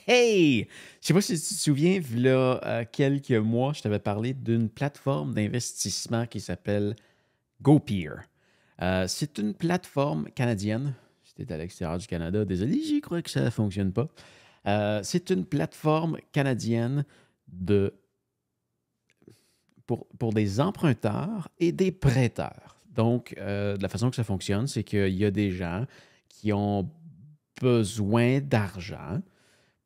Hey! Je sais pas si tu te souviens, là, quelques mois, je t'avais parlé d'une plateforme d'investissement qui s'appelle GoPeer. C'est une plateforme canadienne. Si tu es à l'extérieur du Canada, désolé, j'y crois que ça ne fonctionne pas. C'est une plateforme canadienne de, pour des emprunteurs et des prêteurs. Donc, de la façon que ça fonctionne, c'est qu'il y a des gens qui ont besoin d'argent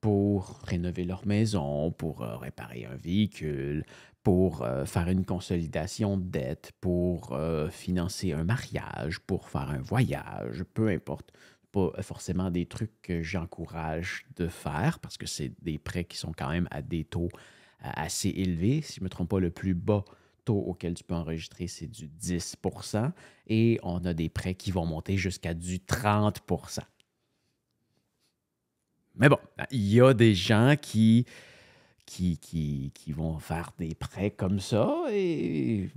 pour rénover leur maison, pour réparer un véhicule, pour faire une consolidation de dette, pour financer un mariage, pour faire un voyage, peu importe. Pas forcément des trucs que j'encourage de faire parce que c'est des prêts qui sont quand même à des taux assez élevés. Si je ne me trompe pas, le plus bas taux auquel tu peux enregistrer, c'est du 10%. Et on a des prêts qui vont monter jusqu'à du 30%. Mais bon, il y a des gens qui vont faire des prêts comme ça et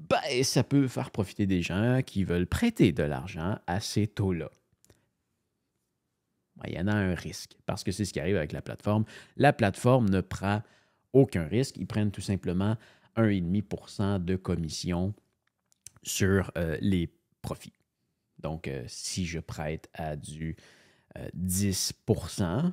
ben, ça peut faire profiter des gens qui veulent prêter de l'argent à ces taux-là. Ben, il y en a un risque parce que c'est ce qui arrive avec la plateforme. La plateforme ne prend aucun risque. Ils prennent tout simplement 1,5% de commission sur les profits. Donc, si je prête à du 10%,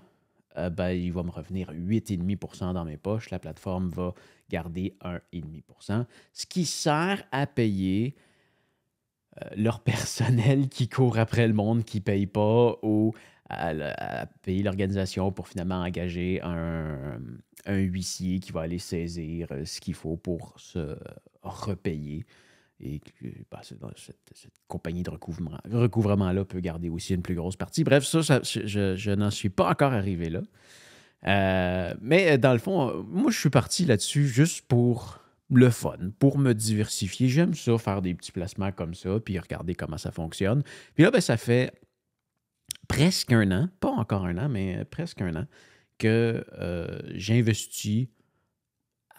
ben, il va me revenir 8,5% dans mes poches. La plateforme va garder 1,5%, ce qui sert à payer leur personnel qui court après le monde qui ne paye pas ou à payer l'organisation pour finalement engager un huissier qui va aller saisir ce qu'il faut pour se repayer. Et que ben, cette compagnie de recouvrement-là peut garder aussi une plus grosse partie. Bref, je n'en suis pas encore arrivé là. Mais dans le fond, moi, je suis parti là-dessus juste pour le fun, pour me diversifier. J'aime ça, faire des petits placements comme ça, puis regarder comment ça fonctionne. Puis là, ben, ça fait presque un an, pas encore un an, mais presque un an, que j'investis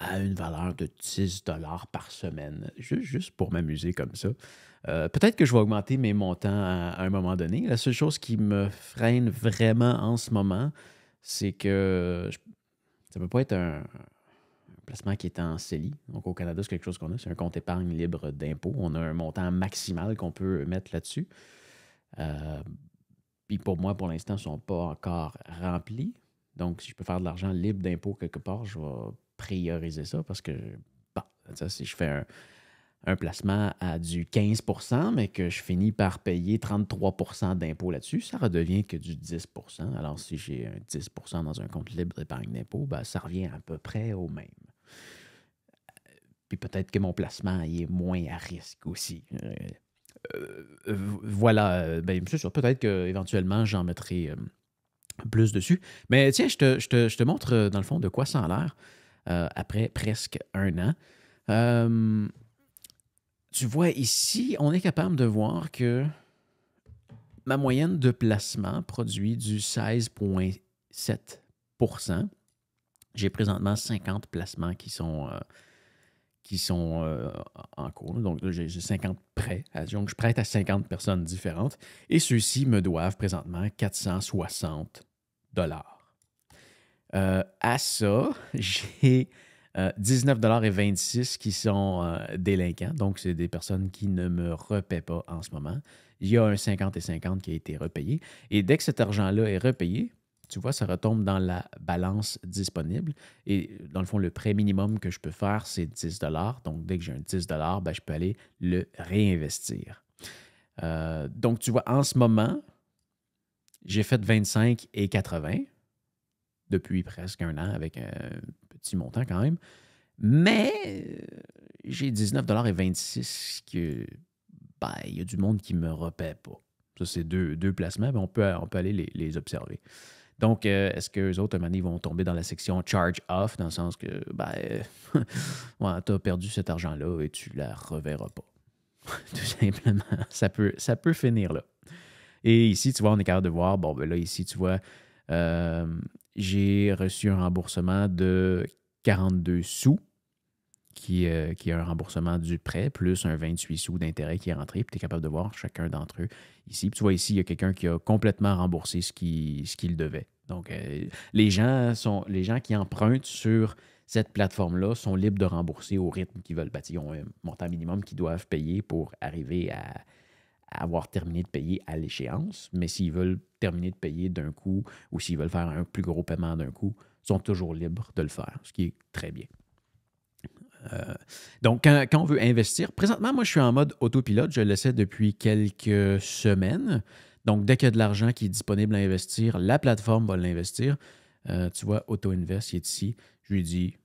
à une valeur de 10 par semaine, juste pour m'amuser comme ça. Peut-être que je vais augmenter mes montants à un moment donné. La seule chose qui me freine vraiment en ce moment, c'est que ça ne peut pas être un placement qui est en CELI. Donc au Canada, c'est quelque chose qu'on a, c'est un compte épargne libre d'impôt. On a un montant maximal qu'on peut mettre là-dessus. Puis pour moi, pour l'instant, ils ne sont pas encore remplis. Donc si je peux faire de l'argent libre d'impôt quelque part, je vais prioriser ça parce que, bon, ça, si je fais un placement à du 15%, mais que je finis par payer 33% d'impôt là-dessus, ça redevient que du 10%. Alors, si j'ai un 10% dans un compte libre d'épargne d'impôt, ben, ça revient à peu près au même. Puis peut-être que mon placement est moins à risque aussi. Voilà, ben, c'est sûr, peut-être qu'éventuellement, j'en mettrai plus dessus. Mais tiens, je te montre, dans le fond, de quoi ça a l'air après presque un an. Tu vois ici, on est capable de voir que ma moyenne de placement produit du 16,7%. J'ai présentement 50 placements qui sont en cours. Donc, j'ai 50 prêts. Donc, je prête à 50 personnes différentes. Et ceux-ci me doivent présentement 460 dollars. À ça, j'ai 19,26 $ qui sont délinquants. Donc, c'est des personnes qui ne me repaient pas en ce moment. Il y a un 50 et 50 qui a été repayé. Et dès que cet argent-là est repayé, tu vois, ça retombe dans la balance disponible. Et dans le fond, le prêt minimum que je peux faire, c'est 10 $. Donc, dès que j'ai un 10 $, ben, je peux aller le réinvestir. Donc, tu vois, en ce moment, j'ai fait 25 et 80 depuis presque un an avec un petit montant quand même. Mais j'ai 19,26 $ que ben, il y a du monde qui ne me repaie pas. Ça, c'est deux placements, mais on peut aller les observer. Donc, est-ce qu'eux autres, à un moment donné, vont tomber dans la section charge off, dans le sens que ben, ouais, tu as perdu cet argent-là et tu ne la reverras pas. Tout simplement. Ça peut finir là. Et ici, tu vois, on est capable de voir, bon, ben là, ici, tu vois, j'ai reçu un remboursement de 42 sous. qui est un remboursement du prêt, plus un 28 sous d'intérêt qui est rentré. Puis tu es capable de voir chacun d'entre eux ici. Puis tu vois ici, il y a quelqu'un qui a complètement remboursé ce qu'il devait. Donc, les gens qui empruntent sur cette plateforme-là sont libres de rembourser au rythme qu'ils veulent. Ils ont un montant minimum qu'ils doivent payer pour arriver à avoir terminé de payer à l'échéance. Mais s'ils veulent terminer de payer d'un coup ou s'ils veulent faire un plus gros paiement d'un coup, ils sont toujours libres de le faire, ce qui est très bien. Donc, quand on veut investir, présentement, moi, je suis en mode autopilote. Je le sais depuis quelques semaines. Donc, dès qu'il y a de l'argent qui est disponible à investir, la plateforme va l'investir. Tu vois, Auto-Invest, il est ici. Je lui dis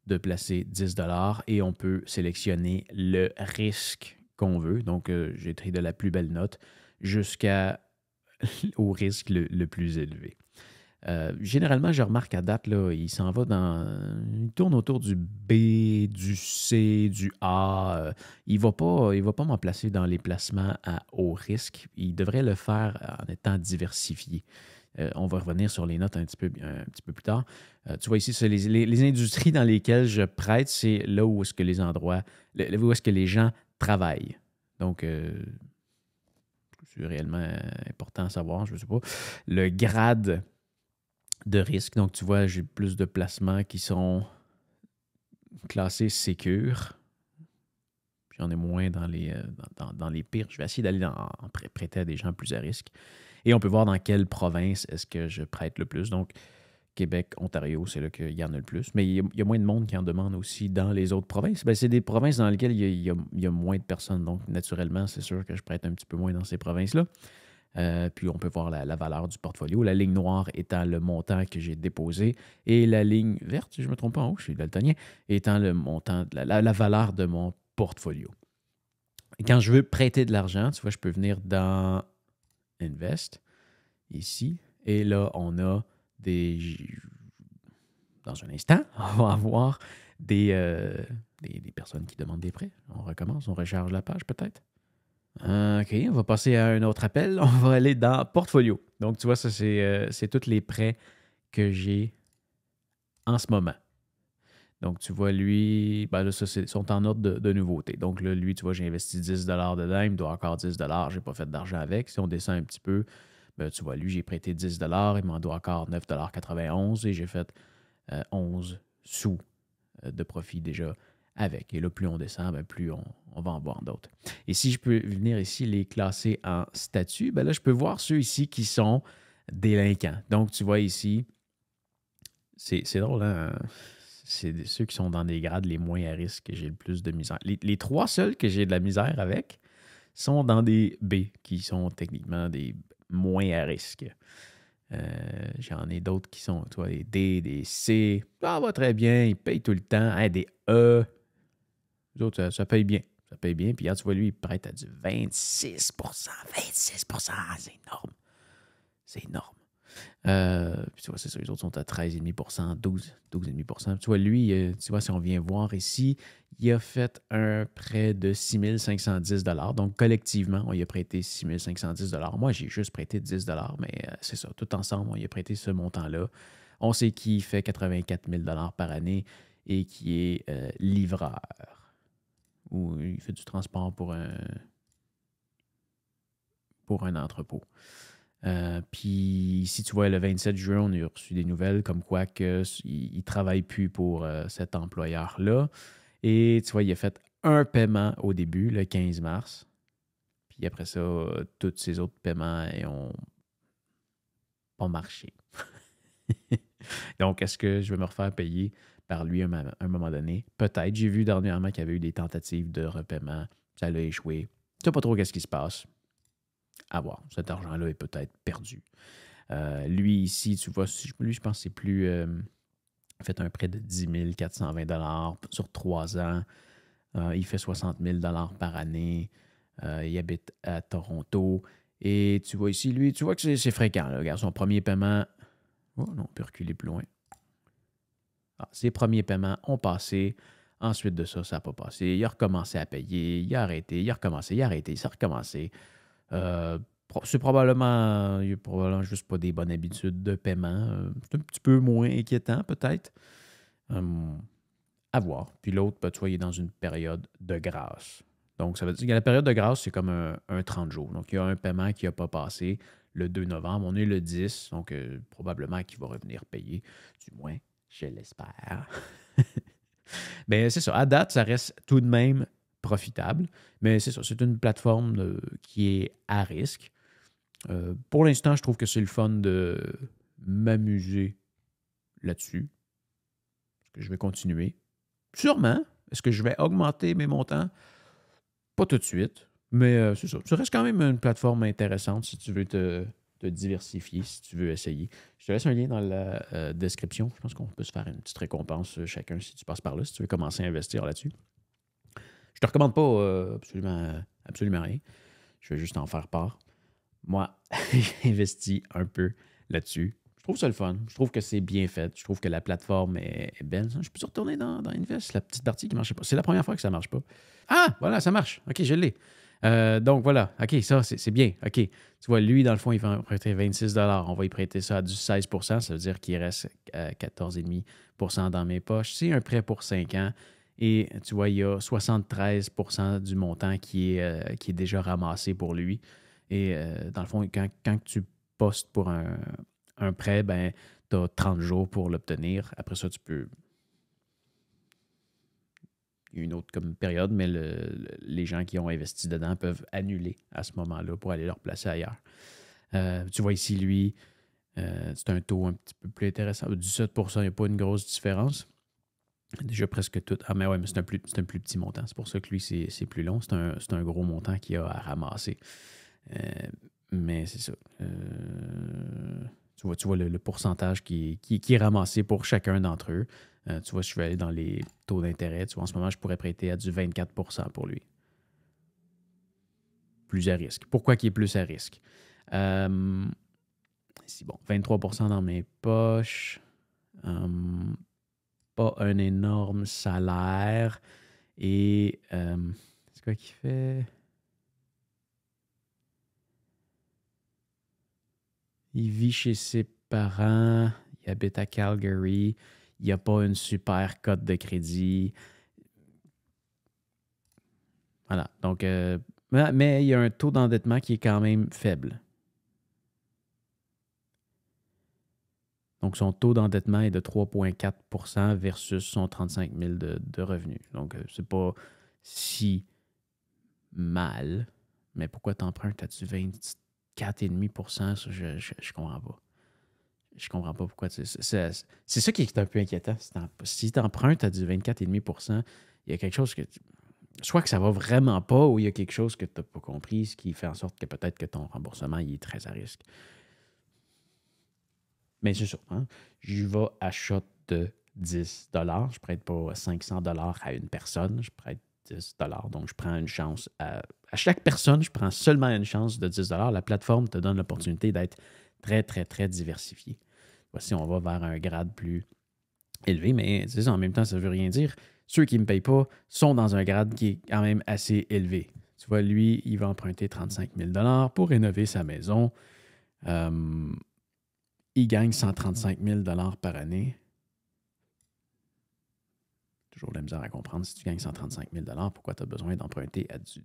de placer 10 et on peut sélectionner le risque qu'on veut. Donc, j'ai pris de la plus belle note jusqu'au risque le plus élevé. Généralement, je remarque à date, là, il s'en va il tourne autour du B, du C, du A. Il va pas m'en placer dans les placements à haut risque. Il devrait le faire en étant diversifié. On va revenir sur les notes un petit peu plus tard. Tu vois ici, c'est les industries dans lesquelles je prête, c'est là où est-ce que où est-ce que les gens travaillent. Donc, c'est réellement important à savoir, je ne sais pas. Le grade de risque. Donc, tu vois, j'ai plus de placements qui sont classés sécures. J'en ai moins dans les pires. Je vais essayer d'aller prêter à des gens plus à risque. Et on peut voir dans quelle province est-ce que je prête le plus. Donc, Québec, Ontario, c'est là qu'il y en a le plus. Mais il y a moins de monde qui en demande aussi dans les autres provinces. Bien, c'est des provinces dans lesquelles il y a moins de personnes. Donc, naturellement, c'est sûr que je prête un petit peu moins dans ces provinces-là. Puis on peut voir la valeur du portfolio. La ligne noire étant le montant que j'ai déposé et la ligne verte, si je ne me trompe pas en haut, je suis daltonien, étant le montant, la valeur de mon portfolio. Et quand je veux prêter de l'argent, tu vois, je peux venir dans Invest, ici, et là, on a dans un instant, on va avoir des personnes qui demandent des prêts. On recommence, on recharge la page peut-être. OK, on va passer à un autre appel. On va aller dans Portfolio. Donc, tu vois, ça, c'est tous les prêts que j'ai en ce moment. Donc, tu vois, lui, ben là, ça, sont en ordre de nouveauté. Donc, là, lui, tu vois, j'ai investi 10 dedans. Il me doit encore 10 je n'ai pas fait d'argent avec. Si on descend un petit peu, ben, tu vois, lui, j'ai prêté 10 il m'en doit encore 9,91 et j'ai fait 11 sous de profit déjà avec. Et là, plus on descend, ben, plus on va en voir d'autres. Et si je peux venir ici les classer en statut, ben là, je peux voir ceux ici qui sont délinquants. Donc, tu vois ici, c'est drôle, hein? C'est ceux qui sont dans des grades les moins à risque que j'ai le plus de misère. Les trois seuls que j'ai de la misère avec sont dans des B, qui sont techniquement des moins à risque. J'en ai d'autres qui sont, tu vois, des D, des C. Ça va très bien, ils payent tout le temps. Hein, des E, les autres, ça paye bien. Ça paye bien. Puis, tu vois, lui, il prête à du 26 c'est énorme. C'est énorme. Puis, tu vois, c'est ça. Les autres sont à 13,5 12,5 Tu vois, lui, tu vois, si on vient voir ici, il a fait un prêt de 6 510 Donc, collectivement, on lui a prêté 6 510 Moi, j'ai juste prêté 10 mais c'est ça. Tout ensemble, on lui a prêté ce montant-là. On sait qu'il fait 84 000 par année et qui est livreur. Ou il fait du transport pour un entrepôt. Puis ici, tu vois, le 27 juin, on a reçu des nouvelles comme quoi qu'il ne travaille plus pour cet employeur-là. Et tu vois, il a fait un paiement au début, le 15 mars. Puis après ça, tous ces autres paiements n'ont pas marché. Donc, est-ce que je vais me refaire payer par lui à un moment donné? Peut-être. J'ai vu dernièrement qu'il y avait eu des tentatives de repaiement. Ça a échoué. Tu ne sais pas trop qu'est-ce qui se passe. À voir. Cet argent-là est peut-être perdu. Lui, ici, tu vois, lui, je pense que c'est plus... fait un prêt de 10 420 sur 3 ans. Il fait 60 000 par année. Il habite à Toronto. Et tu vois ici, lui, tu vois que c'est fréquent. Là. Regarde, son premier paiement... Oh non, on peut reculer plus loin. Ses premiers paiements ont passé. Ensuite de ça, ça n'a pas passé. Il a recommencé à payer. Il a arrêté. Il a recommencé. Il a arrêté. Ça a recommencé. C'est probablement, il n'y a probablement juste pas des bonnes habitudes de paiement. C'est un petit peu moins inquiétant, peut-être. à voir. Puis l'autre, ben, tu vois, il est dans une période de grâce. Donc, ça veut dire que la période de grâce, c'est comme un 30 jours. Donc, il y a un paiement qui n'a pas passé le 2 novembre. On est le 10, donc probablement qu'il va revenir payer. Du moins, je l'espère. Mais c'est ça. À date, ça reste tout de même profitable. Mais c'est ça. C'est une plateforme qui est à risque. Pour l'instant, je trouve que c'est le fun de m'amuser là-dessus. Est-ce que je vais continuer? Sûrement. Est-ce que je vais augmenter mes montants? Pas tout de suite. Mais c'est ça. Ça reste quand même une plateforme intéressante si tu veux te diversifier, si tu veux essayer. Je te laisse un lien dans la description. Je pense qu'on peut se faire une petite récompense chacun si tu passes par là, si tu veux commencer à investir là-dessus. Je te recommande pas absolument rien. Je vais juste en faire part. Moi, j'ai investi un peu là-dessus. Je trouve ça le fun. Je trouve que c'est bien fait. Je trouve que la plateforme est belle. Je peux retourner dans Invest, la petite partie qui ne marchait pas. C'est la première fois que ça ne marche pas. Ah, voilà, ça marche. OK, je l'ai. Donc voilà. OK, ça, c'est bien. OK. Tu vois, lui, dans le fond, il va prêter 26 $. On va y prêter ça à du 16 %. Ça veut dire qu'il reste 14,5 % dans mes poches. C'est un prêt pour 5 ans. Et tu vois, il y a 73 % du montant qui est déjà ramassé pour lui. Et dans le fond, quand tu postes pour un prêt, ben, tu as 30 jours pour l'obtenir. Après ça, tu peux. Il y a une autre comme période, mais les gens qui ont investi dedans peuvent annuler à ce moment-là pour aller leur placer ailleurs. Tu vois ici, lui, c'est un taux un petit peu plus intéressant. 17 %, il n'y a pas une grosse différence. Déjà presque tout. Ah, mais ouais, mais c'est un plus petit montant. C'est pour ça que lui, c'est plus long. C'est un gros montant qu'il a à ramasser. Mais c'est ça. Tu vois le pourcentage qui est ramassé pour chacun d'entre eux. Tu vois, je vais aller dans les taux d'intérêt. Tu vois, en ce moment, je pourrais prêter à du 24 % pour lui. Plus à risque. Pourquoi qu'il est plus à risque? Ici, bon, 23 % dans mes poches. Pas un énorme salaire. Et c'est quoi qu'il fait? Il vit chez ses parents, il habite à Calgary, il n'y a pas une super cote de crédit. Voilà. Donc, mais il y a un taux d'endettement qui est quand même faible. Donc, son taux d'endettement est de 3,4 % versus son 35 000 de revenus. Donc, c'est pas si mal. Mais pourquoi tu empruntes à du 24,5 %? Ça, je comprends pas. Je comprends pas pourquoi. C'est ça qui est un peu inquiétant. Si tu empruntes à du 24,5 %, il y a quelque chose que. Soit que ça va vraiment pas ou il y a quelque chose que tu n'as pas compris, ce qui fait en sorte que peut-être que ton remboursement il est très à risque. Mais c'est ça. Hein? Je vais à shot de 10 $. Je ne prête pas 500 $ à une personne. Je prête 10 $. Donc, je prends une chance à chaque personne, je prends seulement une chance de 10 $. La plateforme te donne l'opportunité d'être très, très, très diversifié. Voici, on va vers un grade plus élevé, mais c'est ça, en même temps, ça ne veut rien dire. Ceux qui ne me payent pas sont dans un grade qui est quand même assez élevé. Tu vois, lui, il va emprunter 35 000 $ pour rénover sa maison. Il gagne 135 000 $ par année. Toujours de la misère à comprendre. Si tu gagnes 135 000 $, pourquoi tu as besoin d'emprunter à du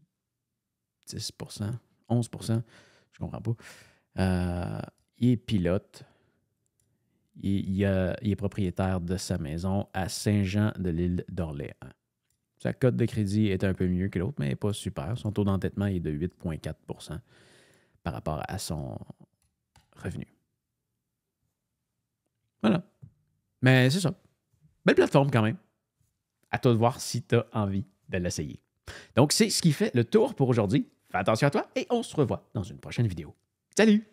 10 %, 11 %? Je ne comprends pas. Il est pilote. Il est propriétaire de sa maison à Saint-Jean-de-l'Île d'Orléans. Sa cote de crédit est un peu mieux que l'autre, mais pas super. Son taux d'endettement est de 8,4 % par rapport à son revenu. Voilà. Mais c'est ça. Belle plateforme quand même. À toi de voir si tu as envie de l'essayer. Donc, c'est ce qui fait le tour pour aujourd'hui. Fais attention à toi et on se revoit dans une prochaine vidéo. Salut!